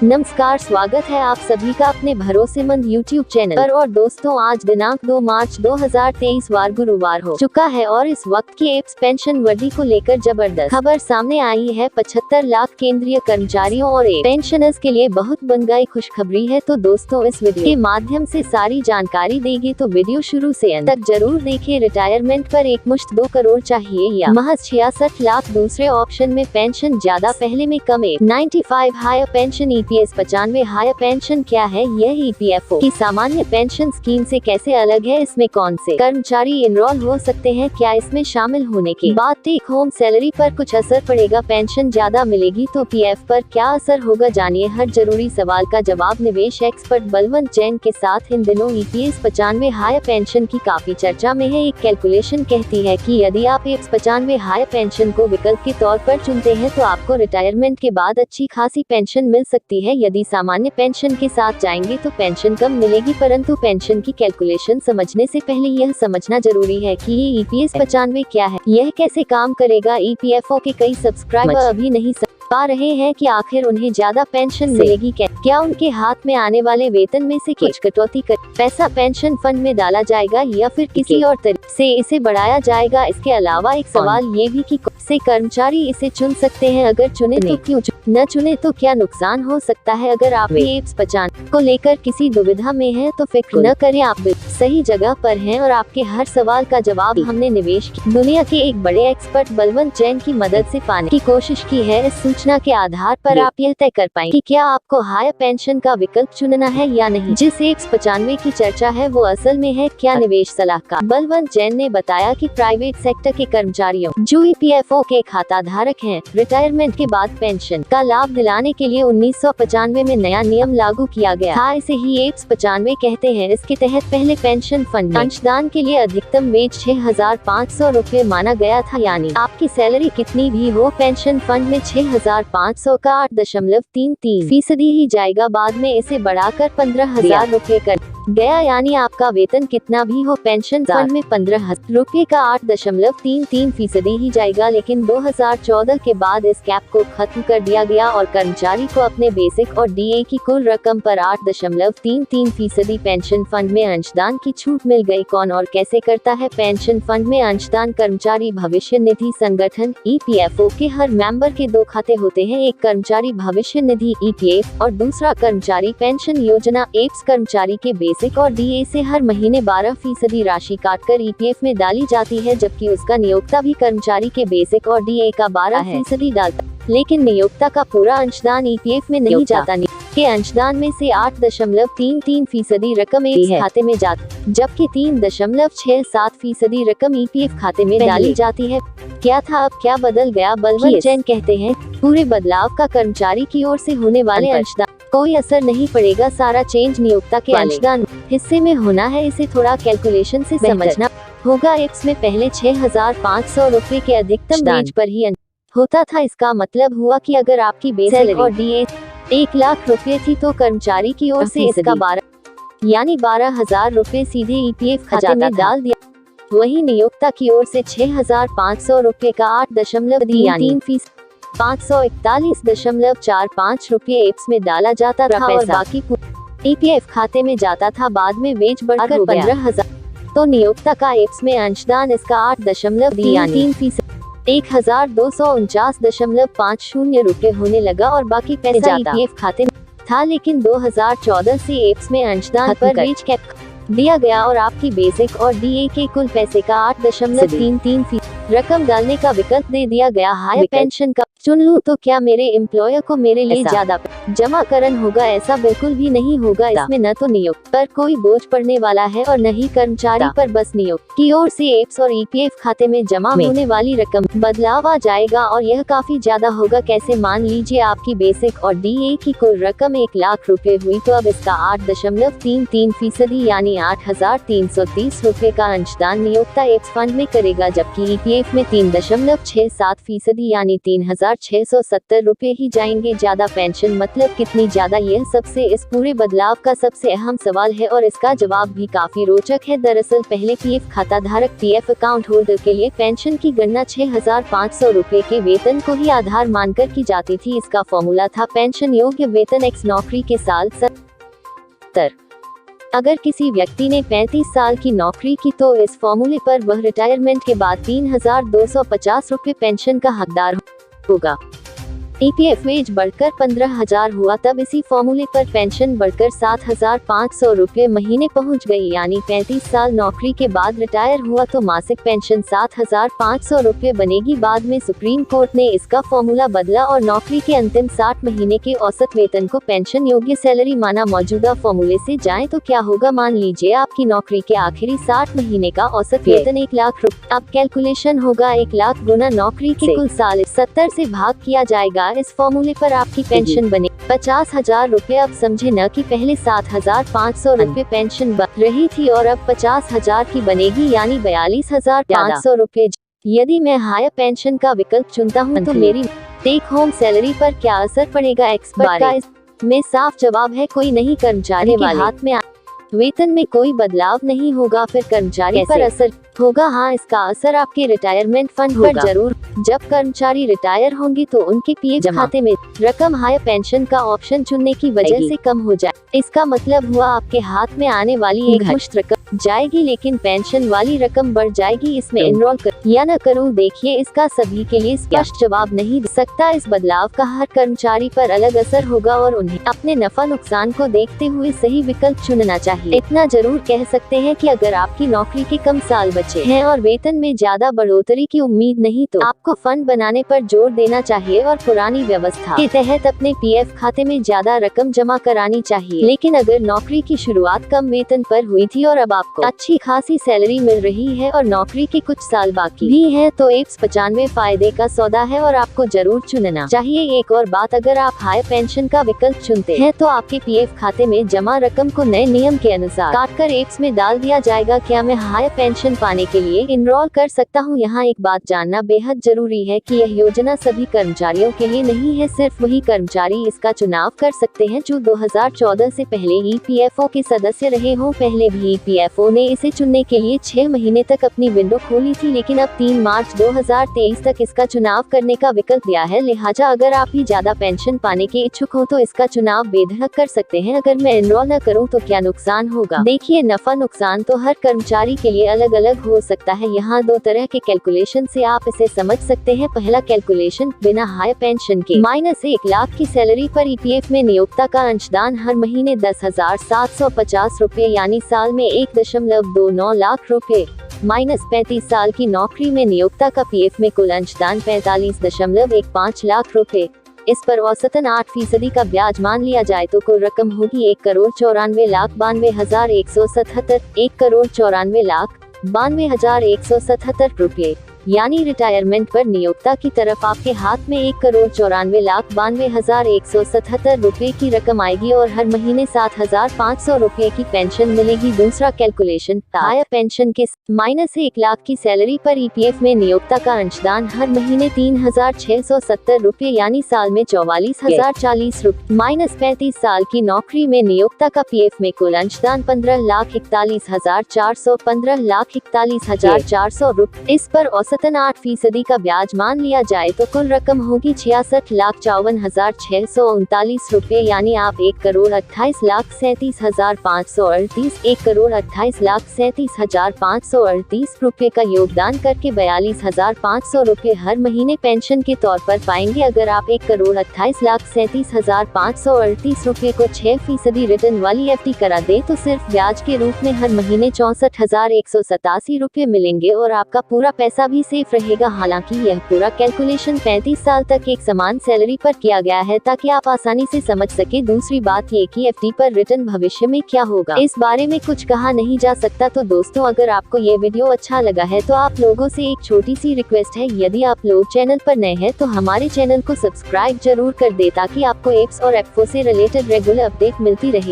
नमस्कार, स्वागत है आप सभी का अपने भरोसेमंद YouTube चैनल पर। और दोस्तों, आज दिनांक 2 मार्च 2023 वार गुरुवार हो चुका है और इस वक्त की एप्स पेंशन वर्दी को लेकर जबरदस्त खबर सामने आई है। 75 लाख केंद्रीय कर्मचारियों और पेंशनर्स के लिए बहुत बंगाई खुशखबरी है। तो दोस्तों, इस वीडियो के माध्यम से सारी जानकारी देगी, तो वीडियो शुरू से अंत तक जरूर देखिए। रिटायरमेंट पर एक मुश्त 2 करोड़ चाहिए या महज 66 लाख। दूसरे ऑप्शन में पेंशन ज्यादा, पहले में कम। 95 higher pension, EPS 95 higher pension क्या है? यह EPFO की सामान्य पेंशन स्कीम से कैसे अलग है? इसमें कौन से कर्मचारी इनरोल हो सकते हैं? क्या इसमें शामिल होने के बाद टेक होम सैलरी पर कुछ असर पड़ेगा? पेंशन ज्यादा मिलेगी तो PF पर क्या असर होगा? जानिए हर जरूरी सवाल का जवाब निवेश एक्सपर्ट बलवंत जैन के साथ। इन दिनों EPS 95 हायर पेंशन की काफी चर्चा में है। एक कैलकुलेशन कहती है कि यदि आप EPS 95 हायर पेंशन को विकल्प के तौर पर चुनते हैं तो आपको रिटायरमेंट के बाद अच्छी खासी पेंशन मिल सकती है। यदि सामान्य पेंशन के साथ जाएंगे तो पेंशन कम मिलेगी, परंतु पेंशन की कैलकुलेशन समझने से पहले यह समझना जरूरी है कि ये EPS 95 क्या है, यह कैसे काम करेगा। EPFO के कई सब्सक्राइबर अभी नहीं पा रहे हैं कि आखिर उन्हें ज्यादा पेंशन मिलेगी क्या उनके हाथ में आने वाले वेतन में से कुछ कटौती कर पैसा पेंशन फंड में डाला जाएगा या फिर किसी और तरीके से इसे बढ़ाया जाएगा। इसके अलावा एक सवाल ये भी कि कौन से कर्मचारी इसे चुन सकते हैं, अगर चुने तो क्यों, न चुने तो क्या नुकसान हो सकता है। अगर आप EPS 95 को लेकर किसी दुविधा में हैं तो फिक्र न करें, आप सही जगह पर हैं और आपके हर सवाल का जवाब हमने निवेश की दुनिया के एक बड़े एक्सपर्ट बलवंत जैन की मदद से पाने की कोशिश की है। इस सूचना के आधार पर आप यह तय कर पाएंगे कि क्या आपको हायर पेंशन का विकल्प चुनना है या नहीं। जिस EPS 95 की चर्चा है वो असल में है क्या? निवेश सलाहकार बलवंत जैन ने बताया कि प्राइवेट सेक्टर के कर्मचारियों जो EPFO के खाता धारक हैं, रिटायरमेंट के बाद पेंशन का लाभ दिलाने के लिए 1995 में नया नियम लागू किया गया था। इसे ही EPS 95 कहते हैं। इसके तहत पहले पेंशन फंड में अंशदान के लिए अधिकतम वेज 6,500 रूपए माना गया था, यानी आपकी सैलरी कितनी भी हो, पेंशन फंड में 6,500 का 8.33% ही जाएगा। बाद में इसे बढ़ाकर 15,000 रूपए कर गया, यानी आपका वेतन कितना भी हो, पेंशन फंड में 15,000 रूपए का 8.33% ही जाएगा। लेकिन 2014 के बाद इस कैप को खत्म कर दिया गया और कर्मचारी को अपने बेसिक और DA की कुल रकम पर 8.33% पेंशन फंड में अंशदान की छूट मिल गई। कौन और कैसे करता है पेंशन फंड में अंशदान? कर्मचारी भविष्य निधि संगठन EPFO के हर मेंबर के 2 खाते होते हैं, एक कर्मचारी भविष्य निधि EPF और दूसरा कर्मचारी पेंशन योजना EPS। कर्मचारी के बेसिक और DA से हर महीने 12% राशि काटकर EPF में डाली जाती है, जबकि उसका नियोक्ता भी कर्मचारी के बेसिक और DA का 12% डालता, लेकिन नियोक्ता का पूरा अंशदान EPF में नहीं जाता। के अंशदान में से 8.33% रकम EPS खाते में जाती, जबकि 3.67% रकम EPF खाते में डाली जाती है। क्या था, अब क्या बदल गया? बलवंत जैन कहते हैं पूरे बदलाव का कर्मचारी की ओर से होने वाले अंशदान कोई असर नहीं पड़ेगा। सारा चेंज नियोक्ता के अंशदान हिस्से में होना है। इसे थोड़ा कैलकुलेशन से समझना होगा। EPS में पहले 6,500 रूपए के अधिकतम वेज पर ही होता था। इसका मतलब हुआ कि अगर आपकी बेसिक और DA 1 लाख रुपए थी तो कर्मचारी की ओर से इसका 12,000 रूपए सीधे EPF खाते में डाल दिया। वही नियोक्ता की ओर से 6,500 रूपए का 8.33% 541.45 रूपए EPS में डाला जाता था और बाकी EPF खाते में जाता था। बाद में वेज बढ़कर 15,000 तो नियोक्ता का EPS में अंशदान इसका 8.33% 1,249.50 रूपए होने लगा और बाकी पैसा EPF खाते में था। लेकिन 2014 से EPS में अंशदान पर वेज कैप दिया गया और आपकी बेसिक और DA के कुल पैसे का 8.33% रकम डालने का विकल्प दे दिया गया। हायर पेंशन का चुन लूं तो क्या मेरे एम्प्लॉयर को मेरे लिए ज्यादा जमा करन होगा? ऐसा बिल्कुल भी नहीं होगा। इसमें न तो नियोक्ता पर कोई बोझ पड़ने वाला है और न ही कर्मचारी पर, बस नियोक्ता की ओर से EPS और EPF खाते में जमा होने वाली रकम बदलाव आ जाएगा और यह काफी ज्यादा होगा। कैसे? मान लीजिए आपकी बेसिक और DA की कुल रकम 1 लाख रुपए हुई, तो अब इसका 8.33% यानी 8,330 रूपए का अंशदान नियोक्ता EPS फंड में करेगा, जबकि EPF में 3.67% यानी 3,000 2,670 रुपए ही जाएंगे ज्यादा। पेंशन मतलब कितनी ज्यादा, यह सबसे इस पूरे बदलाव का सबसे अहम सवाल है और इसका जवाब भी काफी रोचक है। दरअसल पहले पीएफ खाता धारक पीएफ अकाउंट होल्डर के लिए पेंशन की गणना 6,500 रुपए के वेतन को ही आधार मानकर की जाती थी। इसका फॉर्मूला था पेंशन योग्य वेतन x नौकरी के साल 70। अगर किसी व्यक्ति ने 35 साल की नौकरी की तो इस फॉर्मूले पर वह रिटायरमेंट के बाद 3,250 रुपए पेंशन का हकदार होगा। ईपीएफ वेज बढ़कर 15,000 हुआ, तब इसी फॉर्मूले पर पेंशन बढ़कर 7,500 रुपए महीने पहुंच गई। यानी 35 साल नौकरी के बाद रिटायर हुआ तो मासिक पेंशन 7,500 रुपए बनेगी। बाद में सुप्रीम कोर्ट ने इसका फॉर्मूला बदला और नौकरी के अंतिम 60 महीने के औसत वेतन को पेंशन योग्य सैलरी माना। मौजूदा फॉर्मूले से जाएं तो क्या होगा, मान लीजिए आपकी नौकरी के आखिरी 60 महीने का औसत वेतन 1 लाख रुपए। अब कैलकुलेशन होगा 1 लाख गुना नौकरी के कुल साल 70 से भाग किया जाएगा। इस फॉर्मूले पर आपकी पेंशन बने 50,000 रुपए। अब समझे न कि पहले 7,500 रुपए पेंशन बन रही थी और अब 50,000 की बनेगी, यानी 42,500 रुपए। यदि मैं हायर पेंशन का विकल्प चुनता हूं तो मेरी टेक होम सैलरी पर क्या असर पड़ेगा? एक्सपर्ट का इसमें साफ जवाब है, कोई नहीं। कर्मचारी के हाथ में वेतन में कोई बदलाव नहीं होगा, फिर कर्मचारी पर असर होगा। हाँ, इसका असर आपके रिटायरमेंट फंड पर जरूर। जब कर्मचारी रिटायर होंगे तो उनके पीएफ खाते में रकम हायर पेंशन का ऑप्शन चुनने की वजह से कम हो जाए। इसका मतलब हुआ आपके हाथ में आने वाली एक मुश्त रकम जाएगी, लेकिन पेंशन वाली रकम बढ़ जाएगी। इसमें एनरोल कर या न करूं, देखिए इसका सभी के लिए स्पष्ट जवाब नहीं दे सकता। इस बदलाव का हर कर्मचारी पर अलग असर होगा और उन्हें अपने नफा नुकसान को देखते हुए सही विकल्प चुनना चाहिए। इतना जरूर कह सकते हैं कि अगर आपकी नौकरी के कम साल बचे हैं और वेतन में ज्यादा बढ़ोतरी की उम्मीद नहीं तो आपको फंड बनाने पर जोर देना चाहिए और पुरानी व्यवस्था के तहत अपने पीएफ खाते में ज्यादा रकम जमा करानी चाहिए। लेकिन अगर नौकरी की शुरुआत कम वेतन पर हुई थी और अब आपको अच्छी खासी सैलरी मिल रही है और नौकरी के कुछ साल बाकी भी हैं, तो एप्स 95 फायदे का सौदा है और आपको जरूर चुनना चाहिए। एक और बात, अगर आप हाई पेंशन का विकल्प चुनते हैं तो आपके पीएफ खाते में जमा रकम को नए नियम के अनुसार काटकर एप्स में डाल दिया जाएगा। क्या मैं हाई पेंशन पाने के लिए इनरोल कर सकता हूँ? यहाँ एक बात जानना बेहद जरूरी है कि यह योजना सभी कर्मचारियों के लिए नहीं है। सिर्फ वही कर्मचारी इसका चुनाव कर सकते हैं जो 2014 से पहले ईपीएफओ के सदस्य रहे हों। पहले भी ईपीएफओ ने इसे चुनने के लिए 6 महीने तक अपनी विंडो खोली थी, लेकिन अब 3 मार्च 2023 तक इसका चुनाव करने का विकल्प दिया है। लिहाजा अगर आप भी ज्यादा पेंशन पाने के इच्छुक हो तो इसका चुनाव बेधड़क कर सकते हैं। अगर मैं एनरोल न करूं तो क्या नुकसान होगा? देखिए, नफा नुकसान तो हर कर्मचारी के लिए अलग अलग हो सकता है। यहाँ 2 तरह के कैलकुलेशन से आप इसे समझ सकते हैं। पहला कैलकुलेशन, बिना हाई पेंशन के -1 लाख की सैलरी पर ईपीएफ में नियोक्ता का अंशदान हर महीने 10,750 रुपए यानी साल में 1.29 लाख रुपए, -35 साल की नौकरी में नियोक्ता का पीएफ में कुल अंशदान 45.15 लाख रुपए। इस पर औसतन 8% का ब्याज मान लिया जाए तो कुल रकम होगी 1,94,92,177 1,94,92,177 रुपए। यानी रिटायरमेंट पर नियोक्ता की तरफ आपके हाथ में 1,94,92,177 रुपए की रकम आएगी और हर महीने 7,500 रुपए की पेंशन मिलेगी। दूसरा कैलकुलेशन, हायर पेंशन के -1 लाख की सैलरी पर ईपीएफ में नियोक्ता का अंशदान हर महीने 3,670 रुपए यानी साल में 44,040 रुपए, -35 साल की नौकरी में नियोक्ता का पीएफ में कुल अंशदान 15,41,400 15,41,400 रुपए। इस पर औसतन 8% का ब्याज मान लिया जाए तो कुल रकम होगी 66,54,639 रुपए यानी आप 1,28,37,538 1,28,37,538 रुपए का योगदान करके 42,500 रुपए हर महीने पेंशन के तौर पर पाएंगे। अगर आप 1,28,37,538 रुपए को 6% रिटर्न वाली एफडी करा दे तो सिर्फ ब्याज के रूप में हर महीने 64,187 रुपए मिलेंगे और आपका पूरा पैसा भी सेफ रहेगा। हालांकि यह पूरा कैलकुलेशन 35 साल तक एक समान सैलरी पर किया गया है ताकि आप आसानी से समझ सके। दूसरी बात ये कि एफडी पर रिटर्न भविष्य में क्या होगा, इस बारे में कुछ कहा नहीं जा सकता। तो दोस्तों, अगर आपको ये वीडियो अच्छा लगा है तो आप लोगों से एक छोटी सी रिक्वेस्ट है, यदि आप लोग चैनल पर नए हैं तो हमारे चैनल को सब्सक्राइब जरूर कर दे ताकि आपको एप्स और एफओ से रिलेटेड रेगुलर अपडेट मिलती रहे।